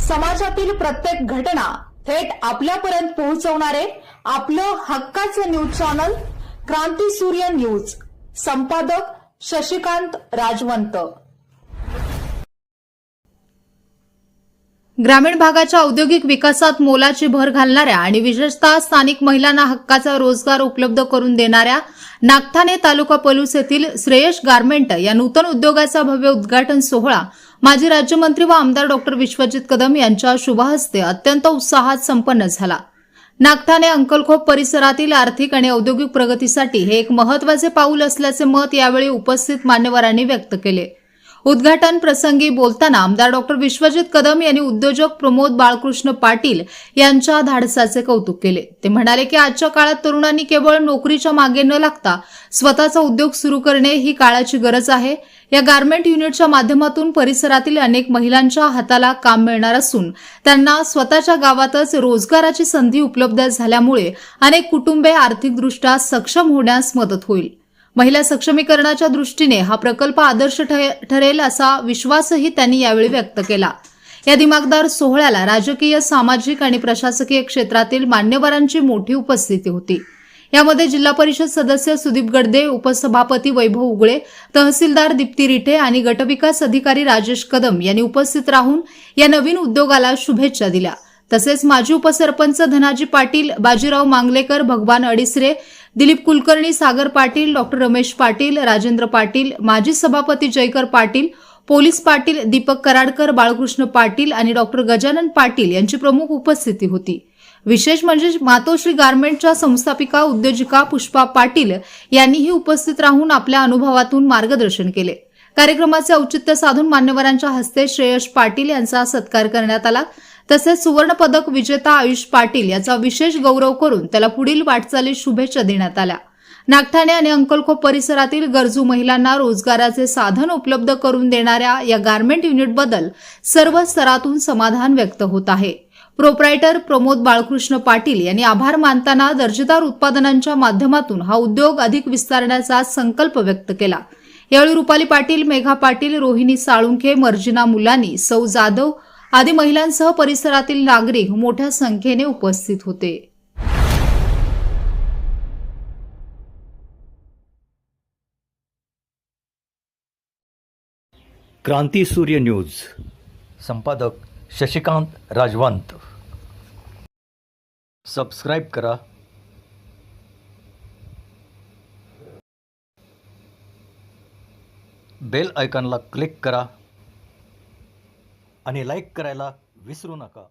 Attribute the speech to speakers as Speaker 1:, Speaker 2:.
Speaker 1: समाजातील प्रत्येक घटना थेट आपल्यापर्यंत पोहोचवणारे आपलं हक्काचं न्यूज चॅनल क्रांती सूर्य न्यूज. संपादक शशिकांत राजवंत. ग्रामीण भागाच्या औद्योगिक विकासात मोलाची भर घालणाऱ्या आणि विशेषतः स्थानिक महिलांना हक्काचा रोजगार उपलब्ध करून देणाऱ्या नागठाणे तालुका पलूस येथील श्रेयश गारमेंट या नूतन उद्योगाचा भव्य उद्घाटन सोहळा माजी राज्यमंत्री व आमदार डॉ. विश्वजित कदम यांच्या शुभहस्ते अत्यंत उत्साहात संपन्न झाला. नागठाणे अंकलखोप परिसरातील आर्थिक आणि औद्योगिक प्रगतीसाठी हे एक महत्त्वाचे पाऊल असल्याचे मत यावेळी उपस्थित मान्यवरांनी व्यक्त केले. उद्घाटन प्रसंगी बोलताना आमदार डॉ. विश्वजित कदम यांनी उद्योजक प्रमोद बाळकृष्ण पाटील यांच्या धाडसाचे कौतुक केले. ते म्हणाले की आजच्या काळात तरुणांनी केवळ नोकरीच्या मागे न लागता स्वतःचा उद्योग सुरू करणे ही काळाची गरज आहे. या गारमेंट युनिटच्या माध्यमातून परिसरातील अनेक महिलांच्या हाताला काम मिळणार असून त्यांना स्वतःच्या गावातच रोजगाराची संधी उपलब्ध झाल्यामुळे अनेक कुटुंबे आर्थिकदृष्ट्या सक्षम होण्यास मदत होईल. महिला सक्षमीकरणाच्या दृष्टीने हा प्रकल्प आदर्श ठरेल असा विश्वासही त्यांनी यावेळी व्यक्त केला. या दिमागदार सोहळ्याला राजकीय, सामाजिक आणि प्रशासकीय क्षेत्रातील मान्यवरांची मोठी उपस्थिती होती. यामध्ये जिल्हा परिषद सदस्य सुदीप गडदे, उपसभापती वैभव उगळे, तहसीलदार दीप्ती रिठे आणि गटविकास अधिकारी राजेश कदम यांनी उपस्थित राहून या नवीन उद्योगाला शुभेच्छा दिल्या. तसेच माजी उपसरपंच धनाजी पाटील, बाजीराव मांगलेकर, भगवान अडिसरे, दिलीप कुलकर्णी, सागर पाटील, डॉ. रमेश पाटील, राजेंद्र पाटील, माजी सभापती जयकर पाटील, पोलीस पाटील, दीपक कराडकर, बाळकृष्ण पाटील आणि डॉ. गजानन पाटील यांची प्रमुख उपस्थिती होती. विशेष म्हणजे मातोश्री गारमेंटच्या संस्थापिका उद्योजिका पुष्पा पाटील यांनीही उपस्थित राहून आपल्या अनुभवातून मार्गदर्शन केले. कार्यक्रमाचे औचित्य साधून मान्यवरांच्या हस्ते श्रेयश पाटील यांचा सत्कार करण्यात आला. तसेच सुवर्ण पदक विजेता आयुष पाटील याचा विशेष गौरव करून त्याला पुढील वाटचालीस शुभेच्छा देण्यात आल्या. नागठाणे आणि अंकलखोप परिसरातील गरजू महिलांना रोजगाराचे साधन उपलब्ध करून देणाऱ्या या गारमेंट युनिटबद्दल सर्व स्तरातून समाधान व्यक्त होत आहे. प्रोप्रायटर प्रमोद बाळकृष्ण पाटील यांनी आभार मानताना दर्जेदार उत्पादनांच्या माध्यमातून हा उद्योग अधिक विस्तारण्याचा संकल्प व्यक्त केला. यावेळी रुपाली पाटील, मेघा पाटील, रोहिणी साळुंखे, मर्जिना मुलानी, सौ जाधव आदी महिलांसह परिसरातील नागरिक मोठ्या संख्येने उपस्थित होते.
Speaker 2: क्रांती सूर्य न्यूज. संपादक शशिकांत राजवंत. सबस्क्राईब करा, बेल आयकॉनला क्लिक करा आणि लाईक करायला विसरू नका.